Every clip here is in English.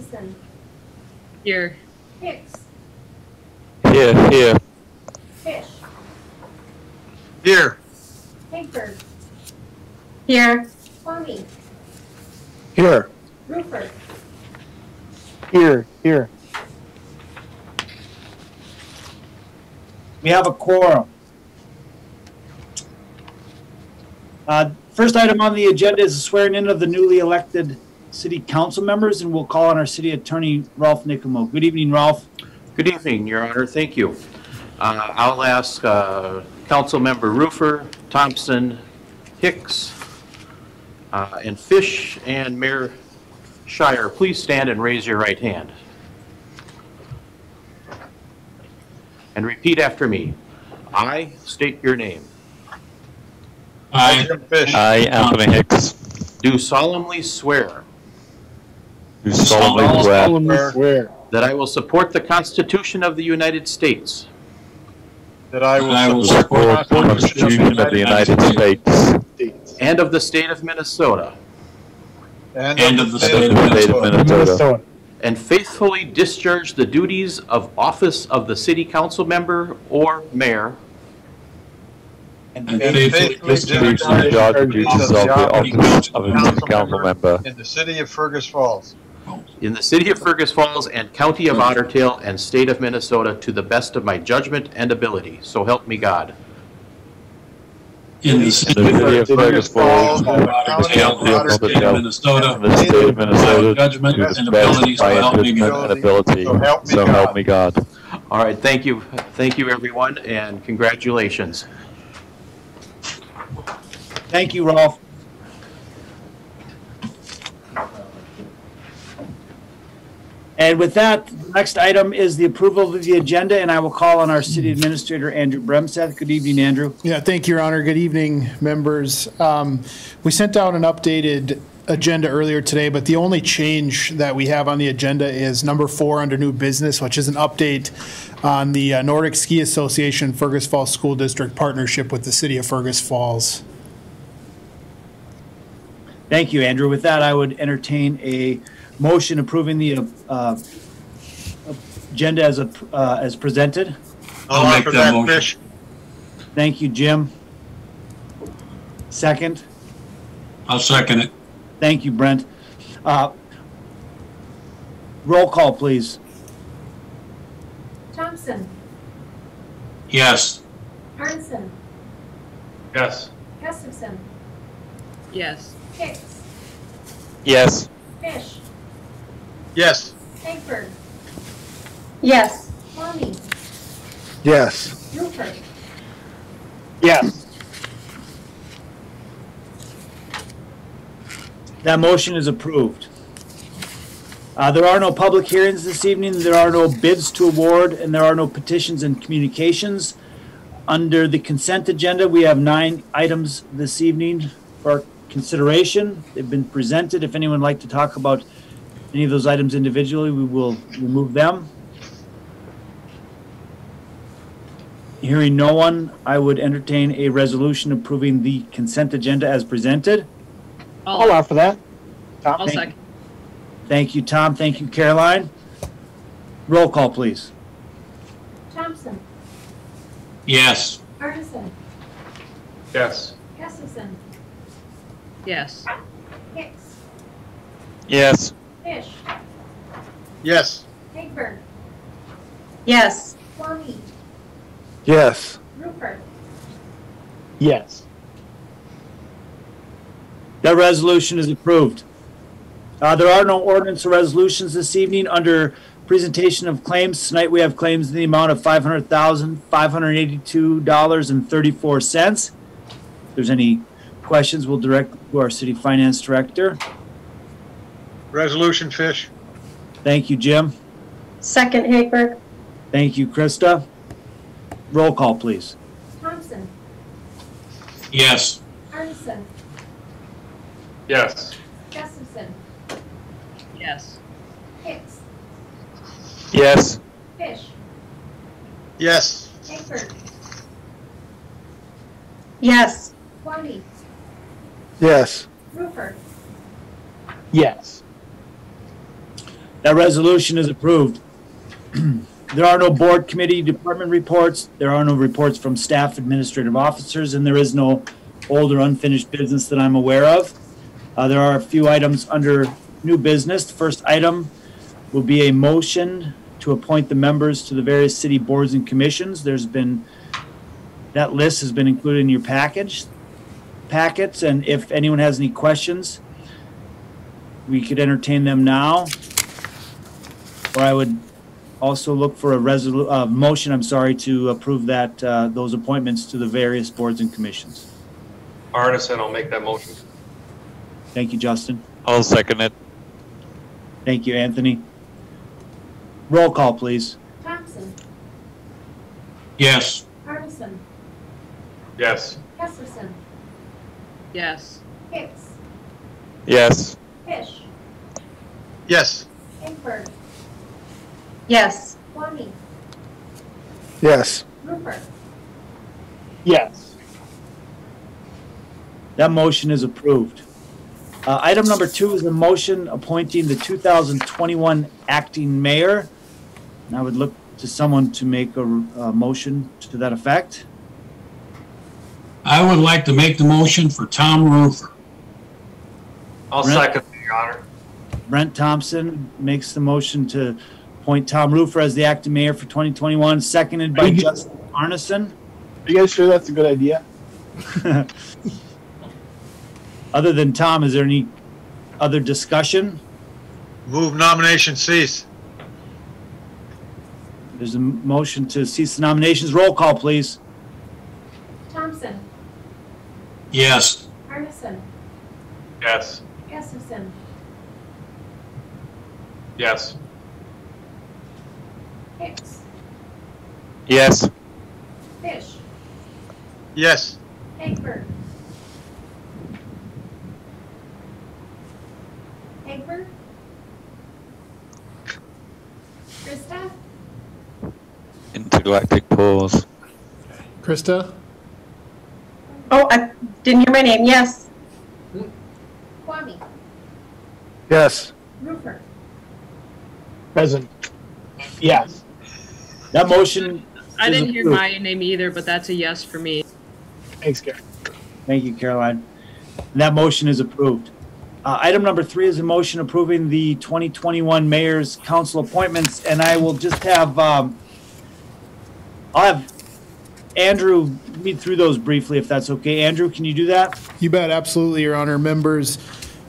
Arneson. Here. Hicks. Here. Fish. Here. Hagberg. Here. Kwame. Here. Rupert. Here. We have a quorum. First item on the agenda is the swearing in of the newly elected city council members, and we'll call on our city attorney, Ralph Nicomo. Good evening, Ralph. Good evening, Your Honor. Thank you. I'll ask Council Member Rufer, Thompson, Hicks, and Fish, and Mayor Shire, please stand and raise your right hand. And repeat after me. I state your name. I, Jim Fish. I, Anthony Hicks, Do solemnly swear do solemnly swear that I will support the Constitution of the United States That I will support the Constitution of the United States and of the state of Minnesota, and of the and of the state of Minnesota, and faithfully discharge the duties of office of the city council member or mayor and faithfully discharge the duties of the office of a city council member in the city of Fergus Falls. in the city of Fergus Falls and county of Otter Tail and state of Minnesota to the best of my judgment and ability. So help me God. In the city of Fergus Falls, county of Otter Tail, Minnesota, and the state of Minnesota, judgment to and the best ability, of my so help me judgment God. and ability. So help me God. All right, thank you. Thank you, everyone, and congratulations. Thank you, Ralph. And with that, the next item is the approval of the agenda, and I will call on our city administrator, Andrew Bremseth. Good evening, Andrew. Yeah, thank you, Your Honor. Good evening, members. We sent out an updated agenda earlier today, but the only change that we have on the agenda is number 4 under new business, which is an update on the Nordic Ski Association Fergus Falls School District partnership with the city of Fergus Falls. Thank you, Andrew. With that, I would entertain a motion approving the agenda as presented. I'll make that motion. Fish. Thank you, Jim. Second. I'll second it. Thank you, Brent. Roll call, please. Thompson. Yes. Arneson. Yes. Gustafson. Yes. Hicks. Yes. Fish. Yes. Hagberg. Yes. Kwame. Yes. Rupert. Yes. That motion is approved. There are no public hearings this evening. There are no bids to award, and there are no petitions and communications. Under the consent agenda, we have 9 items this evening for consideration. They've been presented. If anyone would like to talk about any of those items individually, we will remove them. Hearing no one, I would entertain a resolution approving the consent agenda as presented. I'll offer that. I'll second. Thank you, Tom. Thank you, Caroline. Roll call, please. Thompson. Yes. Arneson. Yes. Gustafson. Yes. Hicks. Yes. Fish. Yes. Hagberg. Yes. Kwame. Yes. Rupert. Yes. That resolution is approved. There are no ordinance or resolutions this evening. Under presentation of claims, tonight we have claims in the amount of $500,582.34. If there's any questions, we'll direct to our city finance director. Resolution Fish. Thank you, Jim. Second, Hagberg. Thank you, Krista. Roll call, please. Thompson. Yes. Arneson. Yes. Gustafson. Yes. Hicks. Yes. Fish. Yes. Hagberg. Yes. Kwame. Yes. Rupert. Yes. That resolution is approved. There are no board committee department reports. There are no reports from staff administrative officers, and there is no old or unfinished business that I'm aware of. There are a few items under new business. The first item will be a motion to appoint the members to the various city boards and commissions. That list has been included in your packets, and if anyone has any questions, we could entertain them now. Or I would also look for a motion, to approve that, those appointments to the various boards and commissions. Arneson, I'll make that motion. Thank you, Justin. I'll second it. Thank you, Anthony. Roll call, please. Thompson. Yes. Arneson. Yes. Kesterson. Yes. Hicks. Yes. Fish. Yes. Hagbird. Yes. Kwame. Yes. Rupert. Yes. That motion is approved. Item number 2 is a motion appointing the 2021 acting mayor. And I would look to someone to make a motion to that effect. I would like to make the motion for Tom Roofer. I'll Brent? second, Your Honor. Brent Thompson makes the motion to appoint Tom Roofer as the acting mayor for 2021, seconded by Justin Arneson. Are you guys sure that's a good idea? Other than Tom, is there any other discussion? Move nomination cease. There's a motion to cease the nominations. Roll call, please. Thompson. Yes. Arneson. Yes. Kesterson. Yes. Hicks. Yes. Fish. Yes. Hagbird. Hagbird. Krista. Intergalactic pause. Krista? Oh, I didn't hear my name. Yes. Kwame. Yes. Rupert. Present. Yes. That motion I is didn't hear approved. my name either, but that's a yes for me. Thanks, Gary. Thank you, Caroline. And that motion is approved. Item number 3 is a motion approving the 2021 mayor's council appointments, and I will just have, I'll have Andrew read through those briefly, if that's okay. Andrew, can you do that? You bet, absolutely, Your Honor. Members,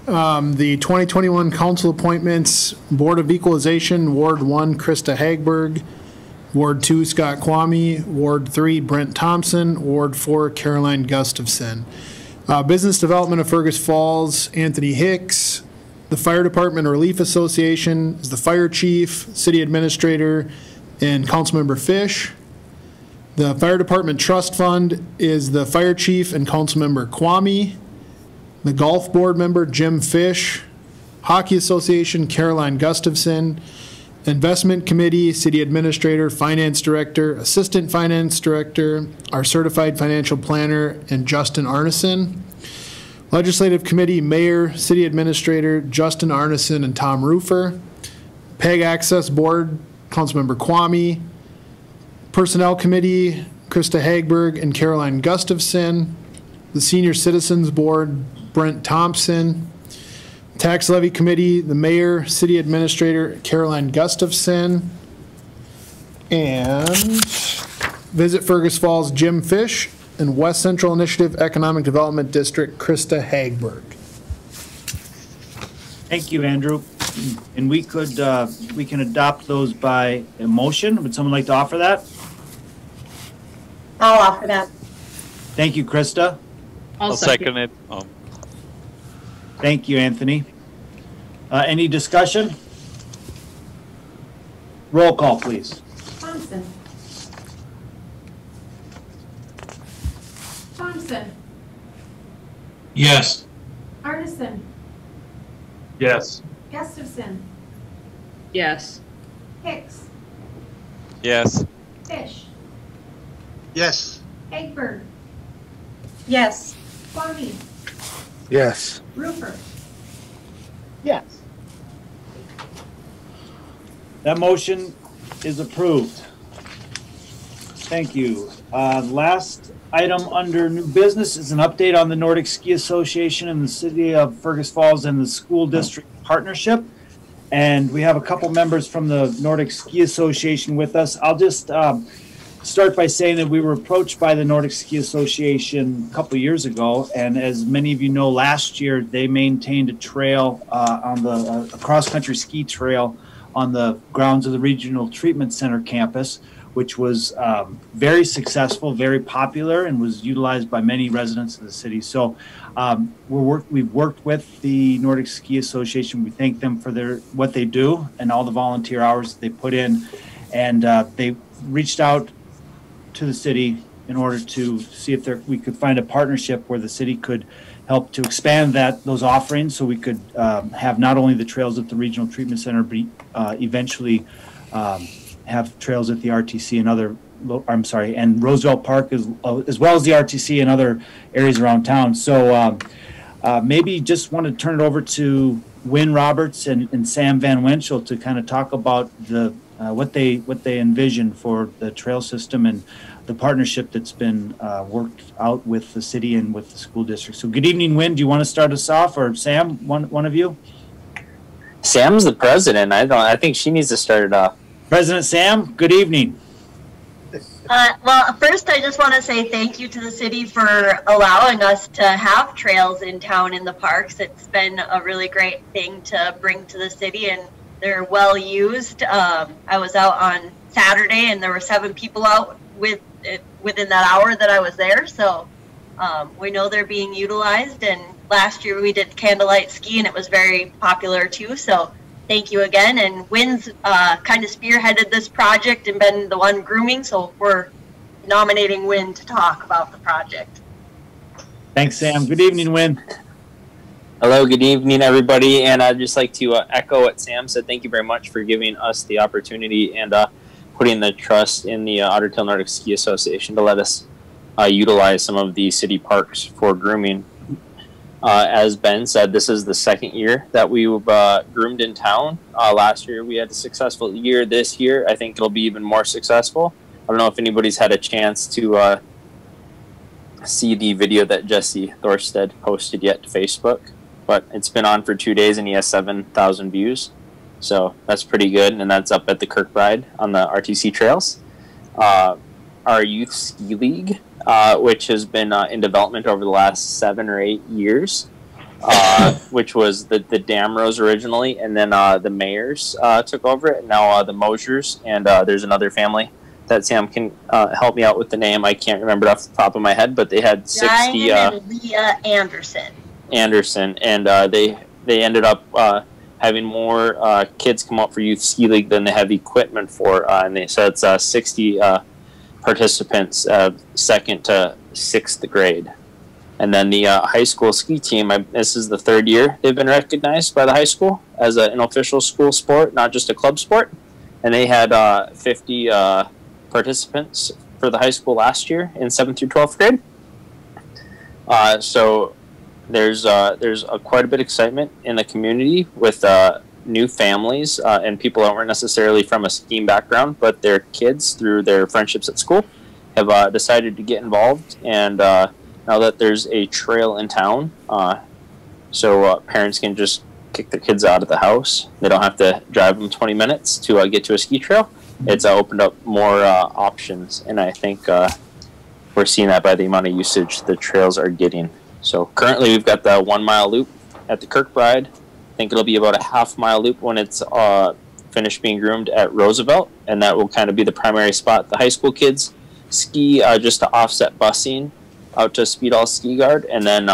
the 2021 council appointments, Board of Equalization, Ward 1, Krista Hagberg, Ward 2, Scott Kwame, Ward 3, Brent Thompson, Ward 4, Caroline Gustafson. Business Development of Fergus Falls, Anthony Hicks. The Fire Department Relief Association is the Fire Chief, City Administrator, and Councilmember Fish. The Fire Department Trust Fund is the Fire Chief and Councilmember Kwame. The Golf Board member, Jim Fish. Hockey Association, Caroline Gustafson. Investment Committee, City Administrator, Finance Director, Assistant Finance Director, our Certified Financial Planner, and Justin Arneson. Legislative Committee, Mayor, City Administrator, Justin Arneson, and Tom Roofer. PEG Access Board, Councilmember Kwame. Personnel Committee, Krista Hagberg and Caroline Gustafson. The Senior Citizens Board, Brent Thompson. Tax Levy Committee, the Mayor, City Administrator, Caroline Gustafson. And Visit Fergus Falls, Jim Fish. And West Central Initiative Economic Development District, Krista Hagberg. Thank you, Andrew. And we can adopt those by a motion. Would someone like to offer that? I'll offer that. Thank you, Krista. I'll I'll second it. Oh. Thank you, Anthony. Any discussion? Roll call, please. Thompson. Thompson. Yes. Arneson. Yes. Gustafson. Yes. Hicks. Yes. Fish. Yes. Hagbird. Yes. Kwame. Yes. Rupert. Yes. That motion is approved. Thank you. Last item under new business is an update on the Nordic Ski Association and the City of Fergus Falls and the School District Partnership. And we have a couple members from the Nordic Ski Association with us. I'll just start by saying that we were approached by the Nordic Ski Association a couple years ago. And as many of you know, last year they maintained a trail on a cross-country ski trail on the grounds of the Regional Treatment Center campus, which was very successful, very popular, and was utilized by many residents of the city. So we've worked with the Nordic Ski Association. We thank them for what they do and all the volunteer hours that they put in. And they reached out to the city in order to see if we could find a partnership where the city could help to expand those offerings, so we could have not only the trails at the Regional Treatment Center, but eventually have trails at the RTC and Roosevelt Park as well as the RTC and other areas around town. So maybe just want to turn it over to Wynn Roberts and Sam Van Winchell to kind of talk about what they envision for the trail system and the partnership that's been worked out with the city and with the school district. So good evening, Wynn. Do you want to start us off, or Sam, one of you? Sam's the president. I think she needs to start it off. President Sam, good evening. Well, first I just want to say thank you to the city for allowing us to have trails in town in the parks. It's been a really great thing to bring to the city, and they're well used. I was out on Saturday and there were 7 people out within that hour that I was there. So we know they're being utilized, and last year we did candlelight ski and it was very popular too. So thank you again. And Wynn's kind of spearheaded this project and been the one grooming, so we're nominating Wynn to talk about the project. Thanks, Sam. Good evening, Wynn. Hello, good evening, everybody. And I'd just like to echo what Sam said. Thank you very much for giving us the opportunity and putting the trust in the Otter Tail Nordic Ski Association to let us utilize some of the city parks for grooming. As Ben said, this is the second year that we've groomed in town. Last year we had a successful year. This year I think it'll be even more successful. I don't know if anybody's had a chance to see the video that Jesse Thorstead posted yet to Facebook, but it's been on for 2 days and he has 7,000 views. So that's pretty good, and that's up at the Kirkbride on the RTC trails. Our youth ski league, which has been in development over the last 7 or 8 years, which was the Damros originally, and then the Mayors took over it, and now the Mosers, and there's another family that Sam can help me out with the name. I can't remember it off the top of my head, but they had 60... Ryan and Leah Anderson. And they ended up having more kids come up for youth ski league than they have equipment for, and so it's 60 participants, 2nd to 6th grade. And then the high school ski team, this is the 3rd year they've been recognized by the high school as an official school sport, not just a club sport. And they had 50 participants for the high school last year in 7th through 12th grade. So there's quite a bit of excitement in the community with new families and people that weren't necessarily from a skiing background, but their kids, through their friendships at school, have decided to get involved. And now that there's a trail in town, so parents can just kick their kids out of the house. They don't have to drive them 20 minutes to get to a ski trail. It's opened up more options, and I think we're seeing that by the amount of usage the trails are getting. So currently we've got the 1 mile loop at the Kirkbride. I think it'll be about a half-mile loop when it's finished being groomed at Roosevelt, and that will kind of be the primary spot. The high school kids ski just to offset busing out to Speedall Ski Guard, and then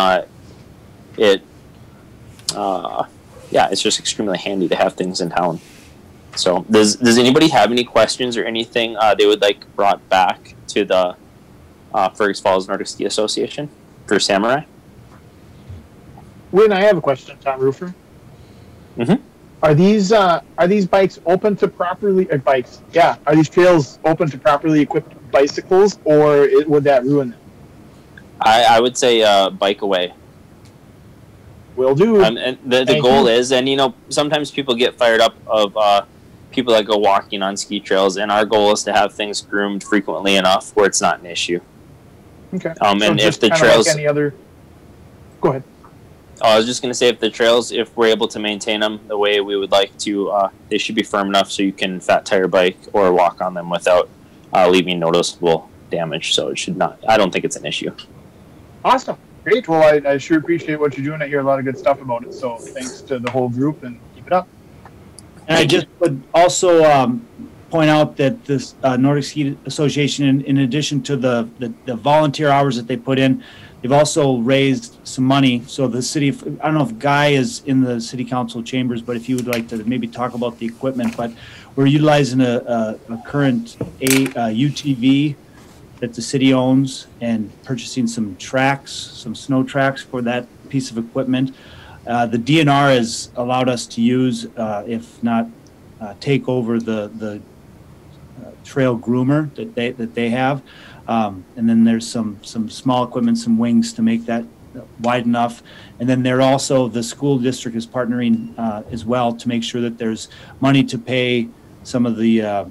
it's just extremely handy to have things in town. So does anybody have any questions or anything they would like brought back to the Fergus Falls Nordic Ski Association for Samurai? Wynn, I have a question, Tom Roofer. Mm-hmm. Are these bikes open to properly bikes? Yeah, are these trails open to properly equipped bicycles, or would that ruin them? I would say bike away. Will do. And the goal is, and sometimes people get fired up of people that go walking on ski trails, and our goal is to have things groomed frequently enough where it's not an issue. Okay. And so if the kind of trails, like any other, go ahead. I was just going to say, if the trails, if we're able to maintain them the way we would like to, they should be firm enough so you can fat tire bike or walk on them without leaving noticeable damage. So it should not, I don't think it's an issue. Awesome. Great. Well, I sure appreciate what you're doing. I hear a lot of good stuff about it. So thanks to the whole group, and keep it up. And I just would also point out that this Nordic Ski Association, in addition to the volunteer hours that they put in, they've also raised some money. So the city, I don't know if Guy is in the city council chambers, but if you would like to maybe talk about the equipment, but we're utilizing a current UTV that the city owns and purchasing some tracks, some snow tracks for that piece of equipment. The DNR has allowed us to use, if not take over the trail groomer that they have. And then there's some small equipment, some wings to make that wide enough. And then they're also, the school district is partnering as well to make sure that there's money to pay some of the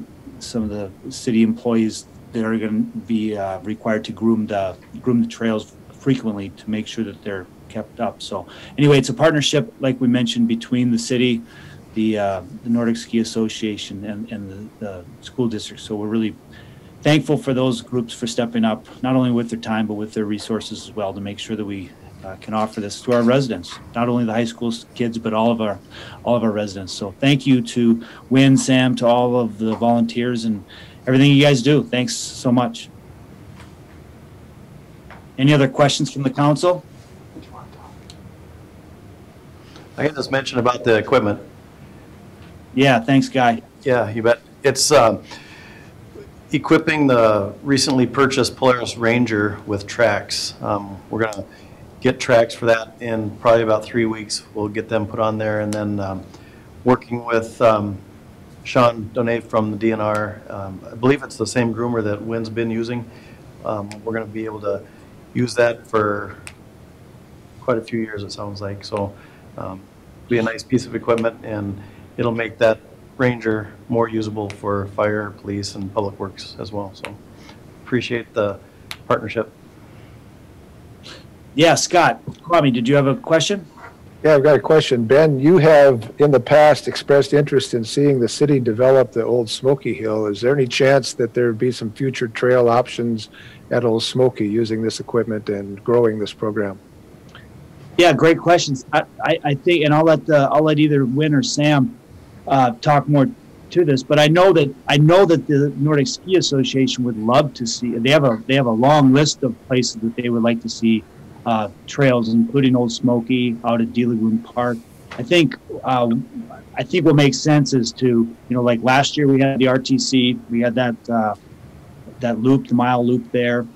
city employees that are going to be required to groom the trails frequently to make sure that they're kept up. So anyway, it's a partnership, like we mentioned, between the city, the Nordic Ski Association, and the school district. So we're really thankful for those groups for stepping up, not only with their time, but with their resources as well, to make sure that we can offer this to our residents, not only the high school kids, but all of our residents. So thank you to Wynn, Sam, to all of the volunteers and everything you guys do. Thanks so much. Any other questions from the council? I can just mention about the equipment. Yeah, thanks, Guy. Yeah, you bet. It's equipping the recently purchased Polaris Ranger with tracks. We're going to get tracks for that in probably about 3 weeks. We'll get them put on there, and then working with Sean Donate from the DNR. I believe it's the same groomer that Wynn's been using. We're going to be able to use that for quite a few years, it sounds like. So be a nice piece of equipment, and it'll make that Ranger more usable for fire, police, and public works as well. So appreciate the partnership. Yeah, Scott, Kwame, did you have a question? Yeah, I've got a question. Ben, you have in the past expressed interest in seeing the city develop the Old Smoky Hill. Is there any chance that there would be some future trail options at Old Smoky using this equipment and growing this program? Yeah, great questions. I think, and I'll let either Wynn or Sam talk more to this, but I know that the Nordic Ski Association would love to see. They have a long list of places that they would like to see trails, including Old Smoky, out at De Lagoon Park. I think what makes sense is to, like last year we had the RTC, we had that loop, the mile loop there.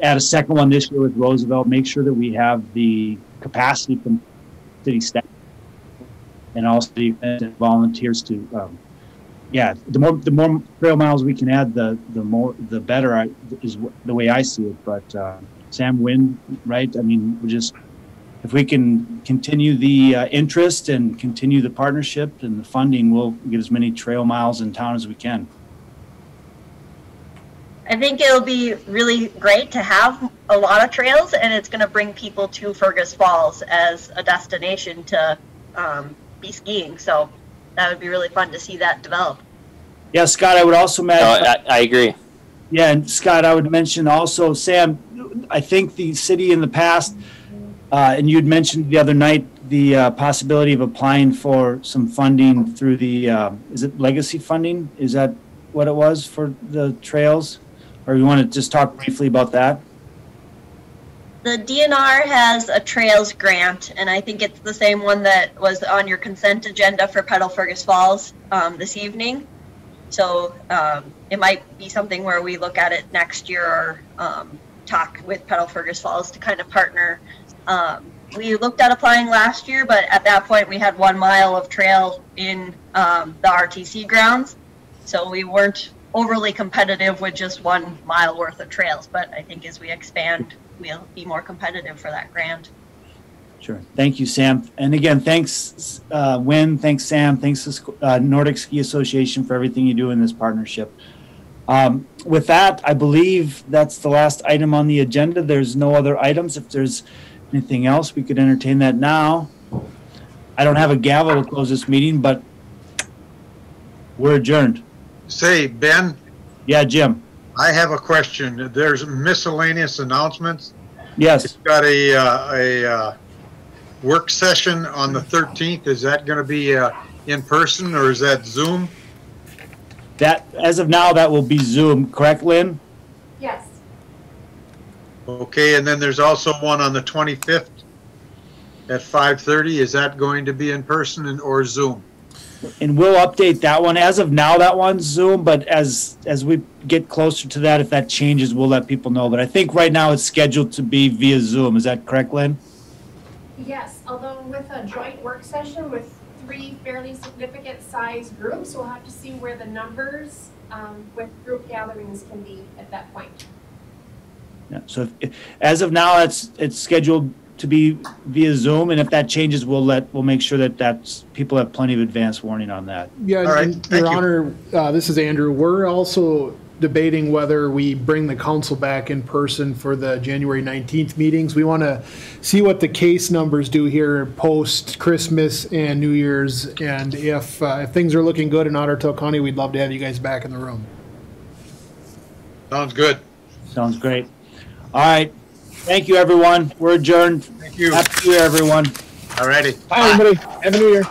Add a second one this year with Roosevelt. Make sure that we have the capacity from city staff and also the volunteers to. The more trail miles we can add, the better is the way I see it. But Sam, Wynn, right? I mean, if we can continue the interest and continue the partnership and the funding, we'll get as many trail miles in town as we can. I think it'll be really great to have a lot of trails, and it's going to bring people to Fergus Falls as a destination to be skiing. So that would be really fun to see that develop. Yeah, Scott, I would also mention. I agree. Yeah, and Scott, I would mention also, Sam, I think the city in the past, and you'd mentioned the other night, the possibility of applying for some funding through the, is it legacy funding? Is that what it was for the trails? Or you want to just talk briefly about that? The DNR has a trails grant, and I think it's the same one that was on your consent agenda for Pedal Fergus Falls this evening. So it might be something where we look at it next year or talk with Pedal Fergus Falls to kind of partner. We looked at applying last year, but at that point we had 1 mile of trail in the RTC grounds. So we weren't overly competitive with just 1 mile worth of trails, but I think as we expand, we'll be more competitive for that grant. Sure. Thank you, Sam. And again, thanks, Wynn, thanks, Sam, thanks to Nordic Ski Association for everything you do in this partnership. With that, I believe that's the last item on the agenda. There's no other items. If there's anything else, we could entertain that now. I don't have a gavel to close this meeting, but we're adjourned. Say, Ben, Yeah, Jim. I have a question. There's miscellaneous announcements. Yes. It's got a work session on the 13th. Is that going to be in person or is that Zoom? That, as of now, that will be Zoom, correct, Lynn? Yes. Okay, and then there's also one on the 25th at 5:30. Is that going to be in person or Zoom? And we'll update that one. As of now, that one's Zoom, but as we get closer to that, if that changes, we'll let people know. But I think right now it's scheduled to be via Zoom. Is that correct, Lynn? Yes, although with a joint work session with 3 fairly significant size groups, we'll have to see where the numbers with group gatherings can be at that point. Yeah. So as of now, it's scheduled to be via Zoom, and if that changes, we'll make sure that people have plenty of advance warning on that. Yeah, All right, and thank Your you. Honor, this is Andrew. We're also debating whether we bring the council back in person for the January 19th meetings. We want to see what the case numbers do here post Christmas and New Year's, and if things are looking good in Otter Tail County, we'd love to have you guys back in the room. Sounds good. Sounds great. All right. Thank you, everyone. We're adjourned. Thank you. Happy New Year, everyone. All righty. Bye, everybody. Have a new year.